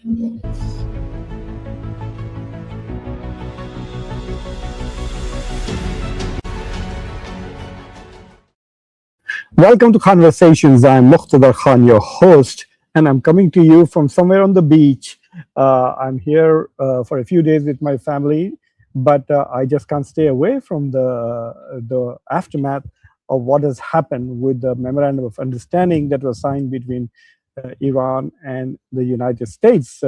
Welcome to Conversations. I'm Muqtadar Khan, your host, and I'm coming to you from somewhere on the beach. I'm here for a few days with my family, but I just can't stay away from the aftermath of what has happened with the memorandum of understanding that was signed between Iran and the United States.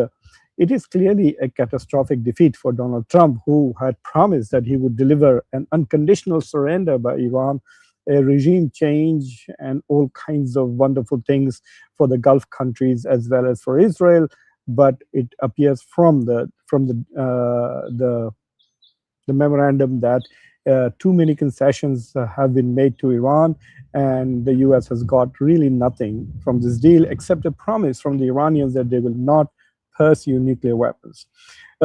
It is clearly a catastrophic defeat for Donald Trump, who had promised that he would deliver an unconditional surrender by Iran, a regime change, and all kinds of wonderful things for the Gulf countries as well as for Israel. But it appears from the memorandum that too many concessions have been made to Iran, and the U.S. has got really nothing from this deal except a promise from the Iranians that they will not pursue nuclear weapons.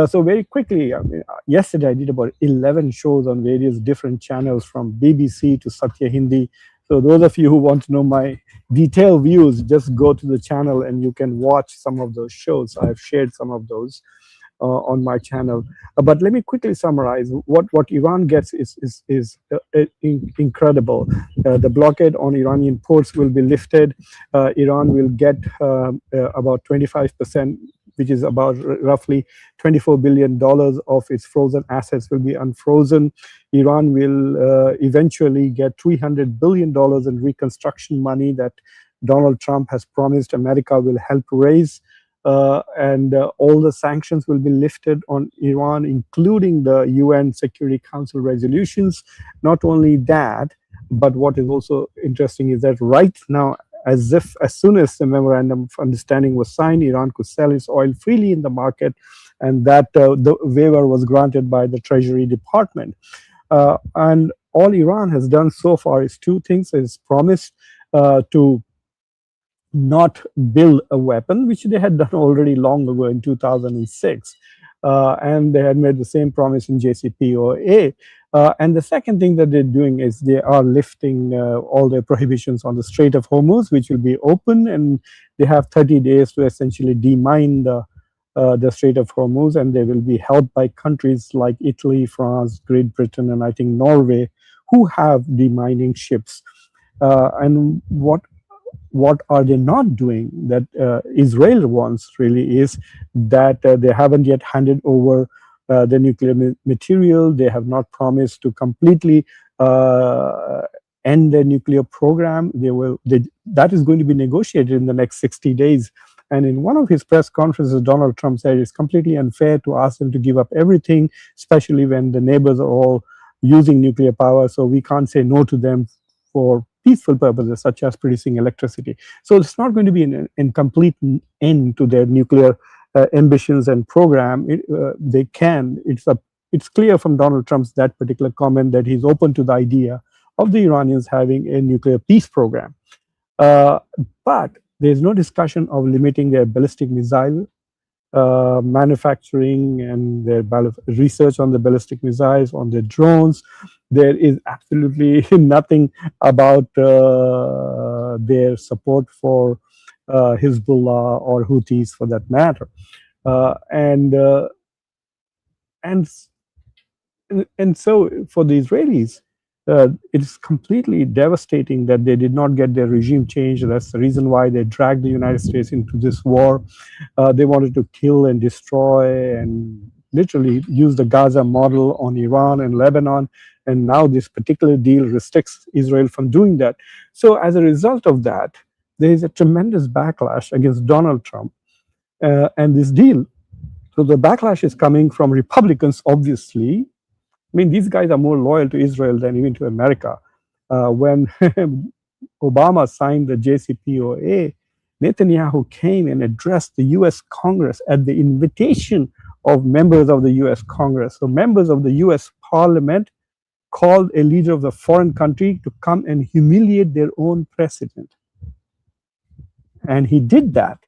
So very quickly, I mean, yesterday I did about 11 shows on various different channels from BBC to Satya Hindi. So those of you who want to know my detailed views, just go to the channel and you can watch some of those shows. I've shared some of those on my channel. But let me quickly summarize. What Iran gets is incredible. The blockade on Iranian ports will be lifted. Iran will get about 25%, which is about roughly $24 billion of its frozen assets will be unfrozen. Iran will eventually get $300 billion in reconstruction money that Donald Trump has promised America will help raise. And all the sanctions will be lifted on Iran, including the UN Security Council resolutions. Not only that, but what is also interesting is that right now, as soon as the memorandum of understanding was signed, Iran could sell its oil freely in the market, and that the waiver was granted by the Treasury Department. And all Iran has done so far is two things: is promised to not build a weapon, which they had done already long ago in 2006. And they had made the same promise in JCPOA. And the second thing that they're doing is they are lifting all their prohibitions on the Strait of Hormuz, which will be open, and they have 30 days to essentially demine the Strait of Hormuz, and they will be helped by countries like Italy, France, Great Britain, and I think Norway, who have demining ships. And what are they not doing that Israel wants really is that they haven't yet handed over the nuclear material. They have not promised to completely end their nuclear program. That is going to be negotiated in the next 60 days. And in one of his press conferences, Donald Trump said it's completely unfair to ask them to give up everything, especially when the neighbors are all using nuclear power. So we can't say no to them for peaceful purposes, such as producing electricity. So it's not going to be an incomplete end to their nuclear ambitions and program. They can. It's clear from Donald Trump's that particular comment that he's open to the idea of the Iranians having a nuclear peace program. But there's no discussion of limiting their ballistic missile manufacturing and their research on the ballistic missiles, on their drones. There is absolutely nothing about their support for Hezbollah or Houthis, for that matter. And so for the Israelis, it's completely devastating that they did not get their regime changed. That's the reason why they dragged the United States into this war. They wanted to kill and destroy and literally use the Gaza model on Iran and Lebanon. And now this particular deal restricts Israel from doing that. So as a result of that, there is a tremendous backlash against Donald Trump and this deal. So the backlash is coming from Republicans, obviously. I mean, these guys are more loyal to Israel than even to America. When Obama signed the JCPOA, Netanyahu came and addressed the US Congress at the invitation of members of the US Congress. So members of the US Parliament called a leader of the foreign country to come and humiliate their own president. And he did that.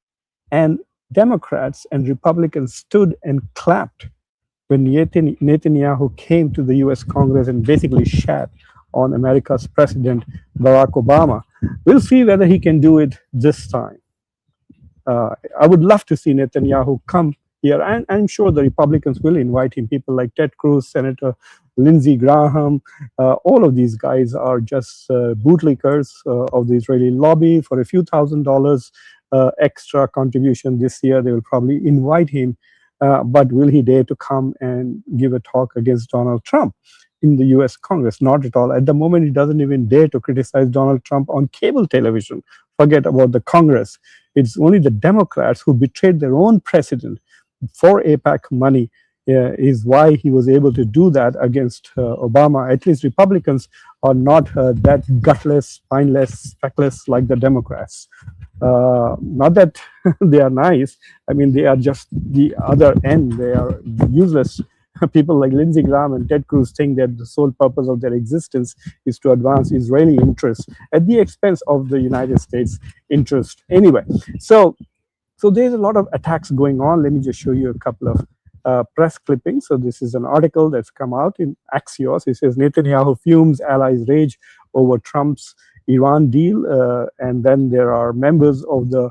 And Democrats and Republicans stood and clapped when Netanyahu came to the US Congress and basically shat on America's president, Barack Obama. We'll see whether he can do it this time. I would love to see Netanyahu come here, and I'm sure the Republicans will invite him. People like Ted Cruz, Senator Lindsey Graham, all of these guys are just bootlickers of the Israeli lobby. For a few $1,000s extra contribution this year, they will probably invite him. But will he dare to come and give a talk against Donald Trump in the US Congress? Not at all. At the moment, he doesn't even dare to criticize Donald Trump on cable television. Forget about the Congress. It's only the Democrats who betrayed their own president for APAC money is why he was able to do that against Obama. At least Republicans are not that gutless, spineless, feckless like the Democrats. Not that they are nice. I mean, they are just the other end. They are useless. People like Lindsey Graham and Ted Cruz think that the sole purpose of their existence is to advance Israeli interests at the expense of the United States interest. Anyway, so there's a lot of attacks going on. Let me just show you a couple of press clippings. So this is an article that's come out in Axios. It says Netanyahu fumes, allies rage over Trump's Iran deal. And then there are members of the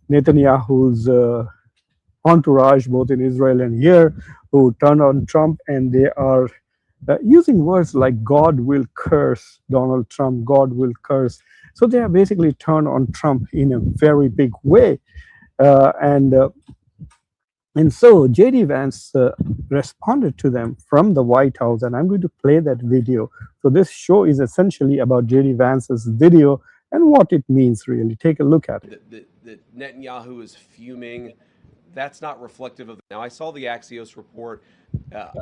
Netanyahu's entourage, both in Israel and here, who turn on Trump, and they are using words like God will curse Donald Trump, God will curse. So they are basically turned on Trump in a very big way. And so J.D. Vance responded to them from the White House, and I'm going to play that video. So this show is essentially about J.D. Vance's video and what it means, really. Take a look at it. That Netanyahu is fuming. That's not reflective of. Now, I saw the Axios report. That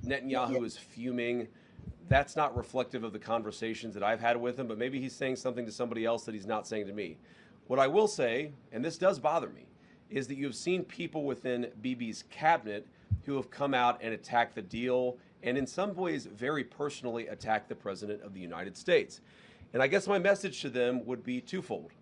Netanyahu is fuming. That's not reflective of the conversations that I've had with him. But maybe he's saying something to somebody else that he's not saying to me. What I will say, and this does bother me, is that you've seen people within Bibi's cabinet who have come out and attacked the deal, and in some ways very personally attacked the President of the United States. And I guess my message to them would be twofold.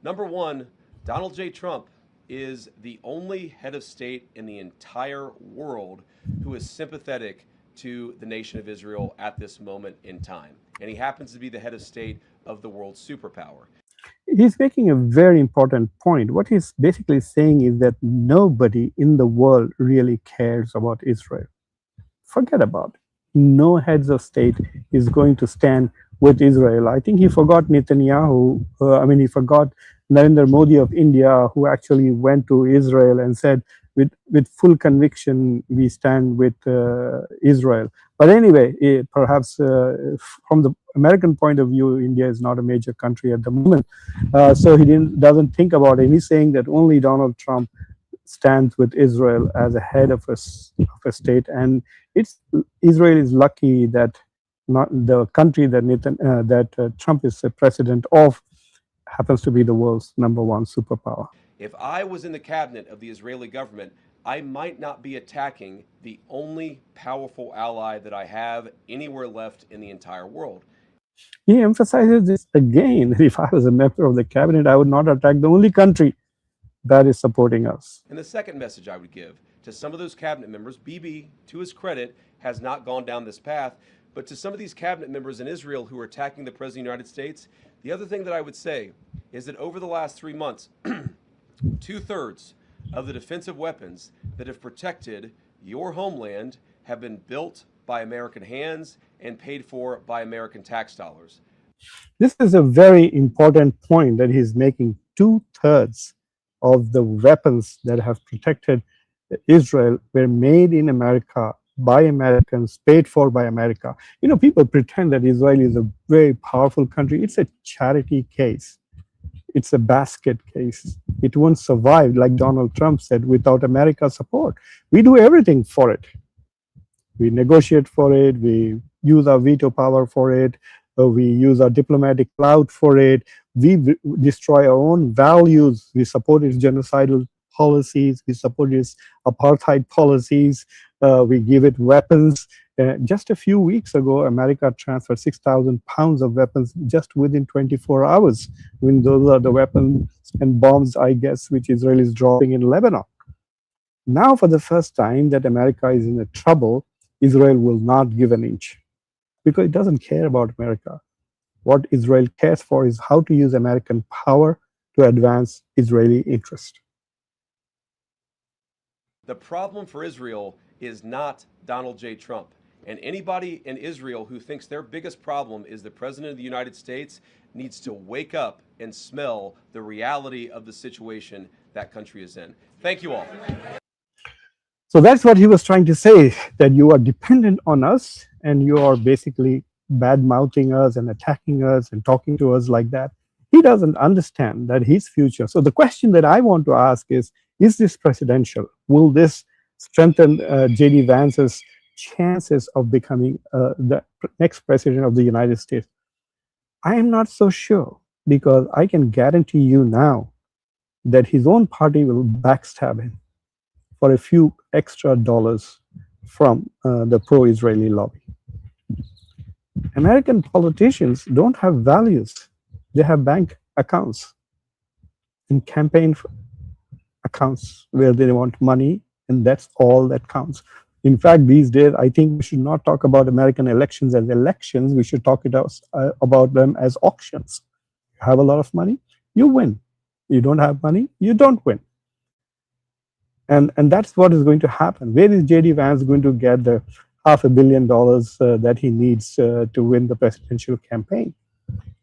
Number one, Donald J. Trump is the only head of state in the entire world who is sympathetic to the nation of Israel at this moment in time. And he happens to be the head of state of the world's superpower. He's making a very important point. What he's basically saying is that nobody in the world really cares about Israel. Forget about it. No heads of state is going to stand with Israel. I think he forgot Netanyahu. He forgot Narendra Modi of India, who actually went to Israel and said, with full conviction, we stand with Israel. But anyway, perhaps from the American point of view, India is not a major country at the moment. So he doesn't think about it. He's saying that only Donald Trump stands with Israel as a head of a state. And Israel is lucky that not the country that Trump is the president of happens to be the world's #1 superpower. If I was in the cabinet of the Israeli government, I might not be attacking the only powerful ally that I have anywhere left in the entire world. He emphasizes this again. If I was a member of the cabinet, I would not attack the only country that is supporting us. And the second message I would give to some of those cabinet members, Bibi, to his credit, has not gone down this path, but to some of these cabinet members in Israel who are attacking the President of the United States, the other thing that I would say is that over the last 3 months, 2/3 of the defensive weapons that have protected your homeland have been built by American hands and paid for by American tax dollars. This is a very important point that he's making. 2/3 of the weapons that have protected Israel were made in America by Americans, paid for by America. People pretend that Israel is a very powerful country. It's a charity case. It's a basket case. It won't survive, like Donald Trump said, without America's support. We do everything for it. We negotiate for it. We use our veto power for it. We use our diplomatic clout for it. We destroy our own values. We support its genocidal policies. We support its apartheid policies. We give it weapons. Just a few weeks ago, America transferred 6,000 pounds of weapons just within 24 hours. Those are the weapons and bombs, I guess, which Israel is dropping in Lebanon. Now, for the first time that America is in trouble, Israel will not give an inch because it doesn't care about America. What Israel cares for is how to use American power to advance Israeli interest. The problem for Israel is not Donald J. Trump. And anybody in Israel who thinks their biggest problem is the President of the United States needs to wake up and smell the reality of the situation that country is in. Thank you all. So that's what he was trying to say, that you are dependent on us and you are basically bad mouthing us and attacking us and talking to us like that. He doesn't understand that his future. So the question that I want to ask is this presidential? Will this strengthen J.D. Vance's chances of becoming the next president of the United States? I am not so sure, because I can guarantee you now that his own party will backstab him for a few extra dollars from the pro-Israeli lobby. American politicians don't have values. They have bank accounts and campaign accounts where they want money, and that's all that counts. In fact, these days, I think we should not talk about American elections as elections. We should talk about them as auctions. You have a lot of money, you win. You don't have money, you don't win. And that's what is going to happen. Where is J.D. Vance going to get the $500 million that he needs to win the presidential campaign?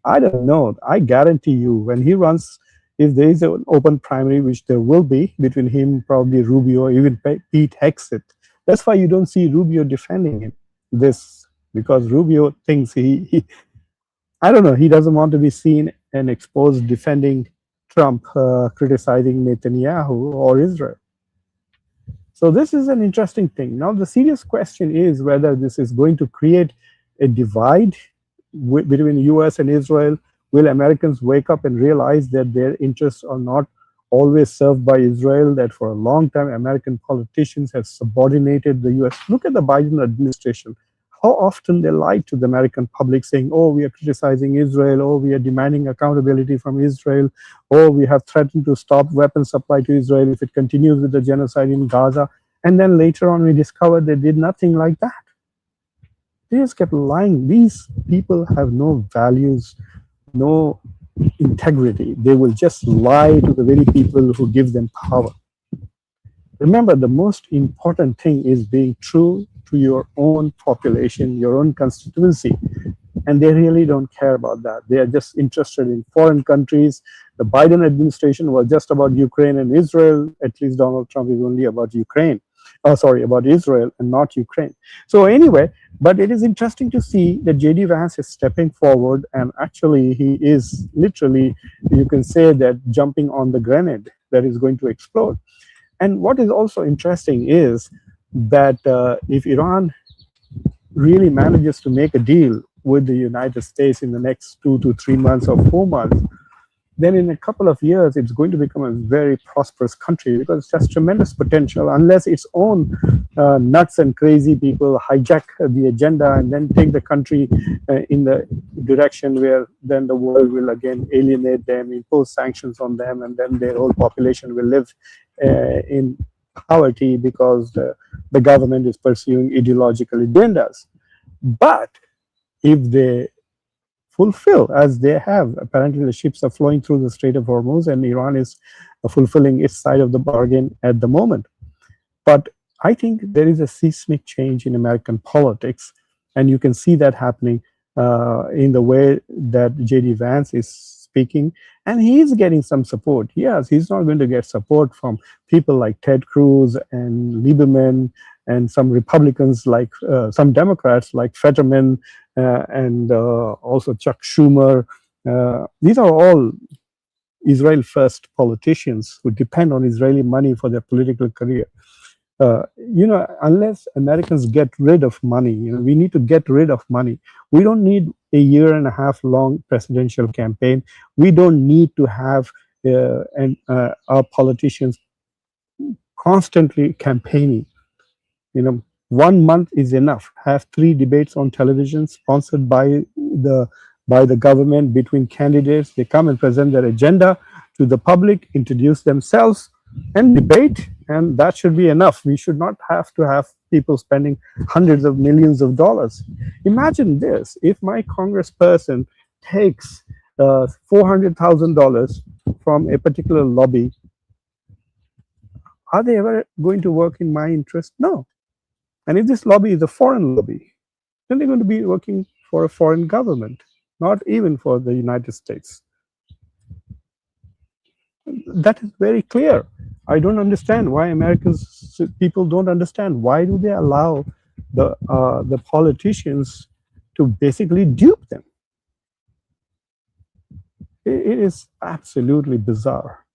I don't know. I guarantee you, when he runs, if there is an open primary, which there will be between him, probably Rubio, or even Pete Hegseth. That's why you don't see Rubio defending him. Because Rubio thinks I don't know, he doesn't want to be seen and exposed defending Trump, criticizing Netanyahu or Israel. So this is an interesting thing. Now, the serious question is whether this is going to create a divide between the US and Israel. Will Americans wake up and realize that their interests are not always served by Israel, that for a long time American politicians have subordinated the US? Look at the Biden administration. How often they lied to the American public, saying, oh, we are criticizing Israel, oh, we are demanding accountability from Israel, oh, we have threatened to stop weapons supply to Israel if it continues with the genocide in Gaza. And then later on we discovered they did nothing like that. They just kept lying. These people have no values, no integrity. They will just lie to the very people who give them power. Remember, the most important thing is being true to your own population, your own constituency. And they really don't care about that. They are just interested in foreign countries. The Biden administration was just about Ukraine and Israel. At least Donald Trump is only about Ukraine. About Israel and not Ukraine. So anyway, but it is interesting to see that J.D. Vance is stepping forward, and actually he is literally, you can say that, jumping on the grenade that is going to explode. And what is also interesting is that if Iran really manages to make a deal with the United States in the next 2 to 3 months or 4 months, then in a couple of years, it's going to become a very prosperous country, because it has tremendous potential, unless its own nuts and crazy people hijack the agenda and then take the country in the direction where then the world will again alienate them, impose sanctions on them, and then their whole population will live in poverty because the government is pursuing ideological agendas. But if they fulfill, as they have, apparently the ships are flowing through the Strait of Hormuz, and Iran is fulfilling its side of the bargain at the moment. But I think there is a seismic change in American politics, and you can see that happening in the way that J.D. Vance is speaking, and he's getting some support. Yes, he's not going to get support from people like Ted Cruz and Lieberman and some Republicans, like some Democrats like Fetterman and also Chuck Schumer. These are all Israel first politicians who depend on Israeli money for their political career. Unless Americans get rid of money, we need to get rid of money. We don't need a 1.5 year long presidential campaign. We don't need to have our politicians constantly campaigning. 1 month is enough. Have 3 debates on television sponsored by the government between candidates. They come and present their agenda to the public, introduce themselves, and debate, and that should be enough. We should not have to have people spending hundreds of millions of dollars. Imagine this: if my congressperson takes $400,000 from a particular lobby, are they ever going to work in my interest? No. And if this lobby is a foreign lobby, then they're going to be working for a foreign government, not even for the United States. That is very clear. I don't understand why Americans people don't understand. Why do they allow the politicians to basically dupe them? It is absolutely bizarre.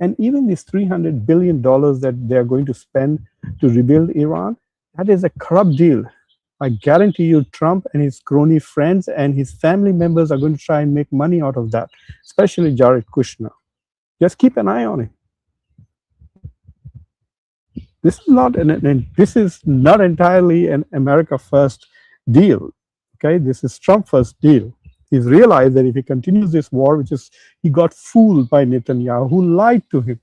And even this $300 billion that they are going to spend to rebuild Iran, that is a corrupt deal. I guarantee you, Trump and his crony friends and his family members are going to try and make money out of that, especially Jared Kushner. Just keep an eye on it. This is not entirely an America first deal. Okay, this is Trump first deal. He's realized that if he continues this war, which is he got fooled by Netanyahu, who lied to him.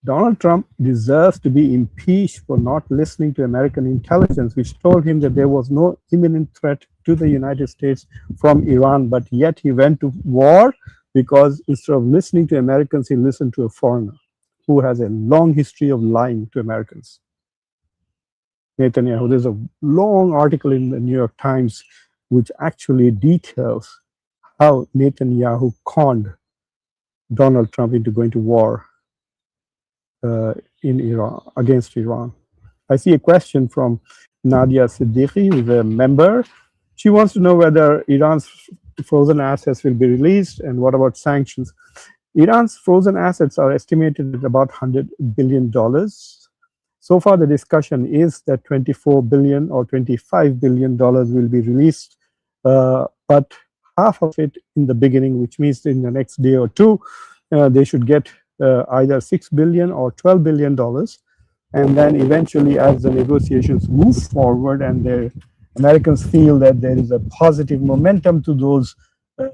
Donald Trump deserves to be impeached for not listening to American intelligence, which told him that there was no imminent threat to the United States from Iran, but yet he went to war because instead of listening to Americans, he listened to a foreigner who has a long history of lying to Americans. Netanyahu, there's a long article in the New York Times which actually details how Netanyahu conned Donald Trump into going to war in Iran, against Iran. I see a question from Nadia Siddiqui, who's a member. She wants to know whether Iran's frozen assets will be released and what about sanctions. Iran's frozen assets are estimated at about $100 billion. So far, the discussion is that $24 billion or $25 billion will be released, but half of it in the beginning, which means in the next day or two, they should get either $6 billion or $12 billion. And then eventually, as the negotiations move forward and the Americans feel that there is a positive momentum to those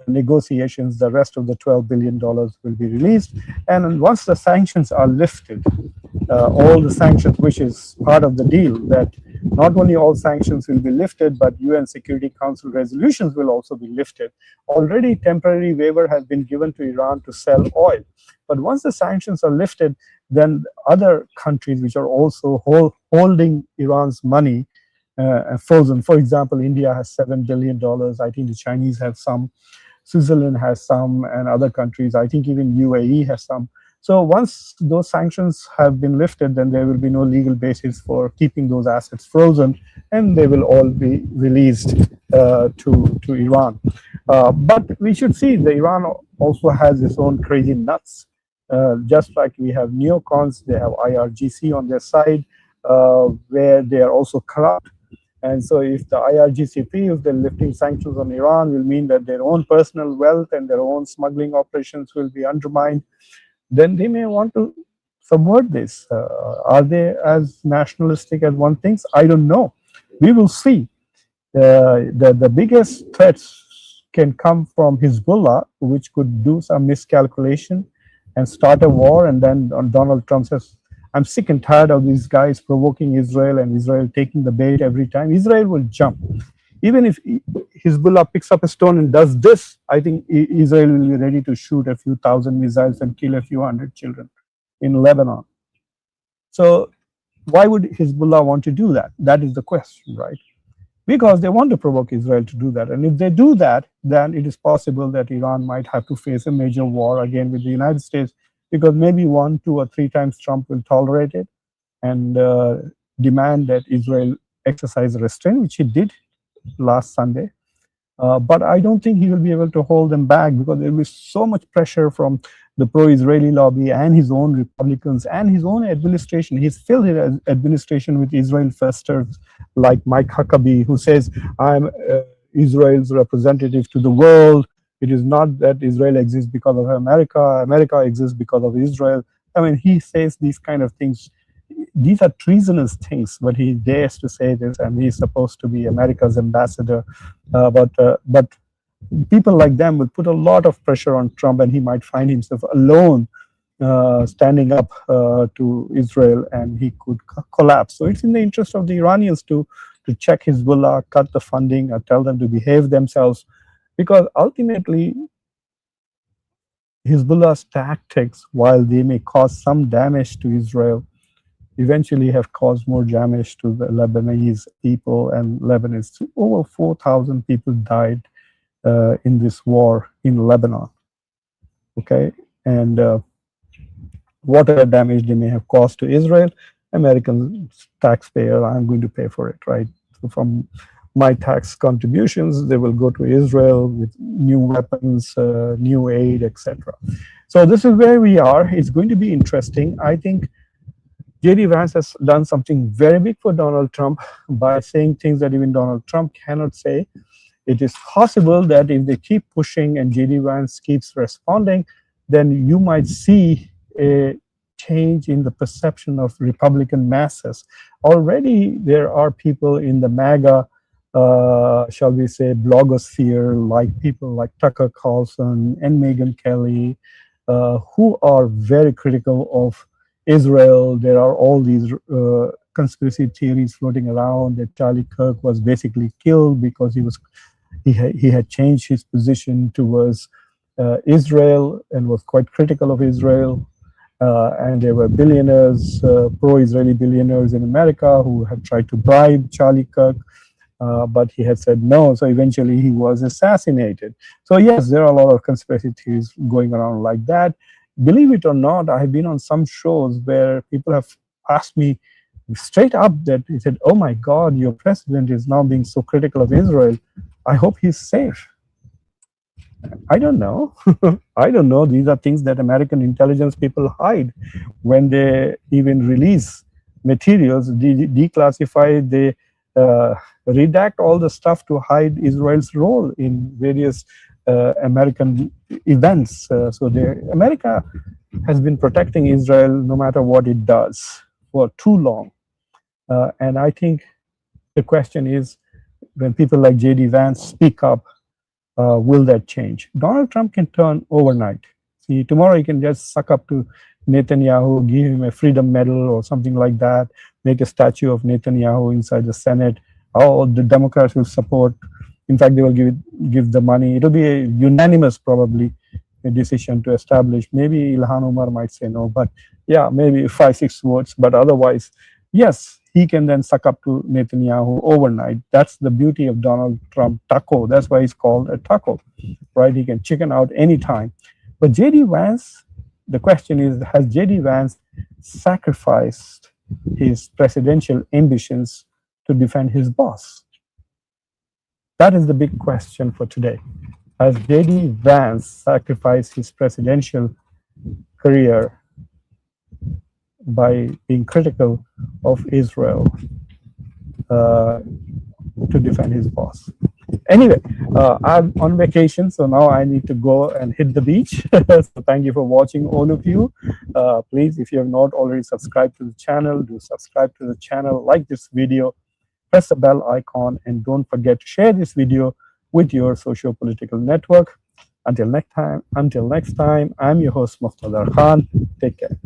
negotiations, the rest of the $12 billion will be released. And once the sanctions are lifted, all the sanctions, which is part of the deal, that not only all sanctions will be lifted, but UN Security Council resolutions will also be lifted. Already temporary waiver has been given to Iran to sell oil. But once the sanctions are lifted, then other countries which are also holding Iran's money frozen. For example, India has $7 billion. I think the Chinese have some, Switzerland has some, and other countries, I think even UAE has some. So once those sanctions have been lifted, then there will be no legal basis for keeping those assets frozen, and they will all be released to Iran. But we should see that Iran also has its own crazy nuts. Just like we have neocons, they have IRGC on their side, where they are also corrupt. And so if the IRGC feels that lifting sanctions on Iran will mean that their own personal wealth and their own smuggling operations will be undermined, then they may want to subvert this. Are they as nationalistic as one thinks? I don't know. We will see. The biggest threats can come from Hezbollah, which could do some miscalculation and start a war. And then Donald Trump says, I'm sick and tired of these guys provoking Israel and Israel taking the bait every time. Israel will jump. Even if Hezbollah picks up a stone and does this, I think Israel will be ready to shoot a few thousand missiles and kill a few hundred children in Lebanon. So why would Hezbollah want to do that? That is the question, right? Because they want to provoke Israel to do that. And if they do that, then it is possible that Iran might have to face a major war again with the United States, because maybe 1, 2, or 3 times Trump will tolerate it and demand that Israel exercise restraint, which he did last Sunday. But I don't think he will be able to hold them back, because there will be so much pressure from the pro-Israeli lobby and his own Republicans and his own administration. He's filled his administration with Israel festers like Mike Huckabee, who says, I'm Israel's representative to the world. It is not that Israel exists because of America. America exists because of Israel. I mean, he says these kind of things. These are treasonous things, but he dares to say this, and he's supposed to be America's ambassador. But people like them will put a lot of pressure on Trump, and he might find himself alone standing up to Israel, and he could collapse. So it's in the interest of the Iranians to check Hezbollah, cut the funding, or tell them to behave themselves, because ultimately Hezbollah's tactics, while they may cause some damage to Israel, eventually have caused more damage to the Lebanese people and Lebanese. Over 4,000 people died in this war in Lebanon. Okay, and whatever damage they may have caused to Israel, American taxpayer, I'm going to pay for it, right? So from my tax contributions, they will go to Israel with new weapons, new aid, etc. So this is where we are. It's going to be interesting. I think JD Vance has done something very big for Donald Trump by saying things that even Donald Trump cannot say. It is possible that if they keep pushing and JD Vance keeps responding, then you might see a change in the perception of Republican masses. Already there are people in the MAGA, shall we say, blogosphere, like people like Tucker Carlson and Megyn Kelly, who are very critical of Israel. There are all these conspiracy theories floating around that Charlie Kirk was basically killed because he had changed his position towards Israel and was quite critical of Israel. And there were billionaires, pro-Israeli billionaires in America who had tried to bribe Charlie Kirk, but he had said no. So eventually he was assassinated. So yes, there are a lot of conspiracy theories going around like that. Believe it or not, I have been on some shows where people have asked me straight up that he said, "Oh my God, your president is now being so critical of Israel. I hope he's safe." I don't know. I don't know. These are things that American intelligence people hide when they even release materials, declassify, they redact all the stuff to hide Israel's role in various American events. So America has been protecting Israel no matter what it does for too long. And I think the question is, when people like JD Vance speak up, will that change? Donald Trump can turn overnight. See, tomorrow he can just suck up to Netanyahu, give him a freedom medal or something like that, make a statue of Netanyahu inside the Senate. All the Democrats will support. In fact, they will give the money. It'll be a unanimous, probably, a decision to establish. Maybe Ilhan Omar might say no, but yeah, maybe 5-6 votes. But otherwise, yes, he can then suck up to Netanyahu overnight. That's the beauty of Donald Trump taco. That's why he's called a taco, right? He can chicken out anytime. But JD Vance, the question is, has JD Vance sacrificed his presidential ambitions to defend his boss? That is the big question for today. Has JD Vance sacrificed his presidential career by being critical of Israel to defend his boss? Anyway, I'm on vacation, so now I need to go and hit the beach. So thank you for watching, all of you. Please, if you have not already subscribed to the channel, do subscribe to the channel, like this video, press the bell icon, and don't forget to share this video with your socio-political network. Until next time, I'm your host, Muftadar Khan. Take care.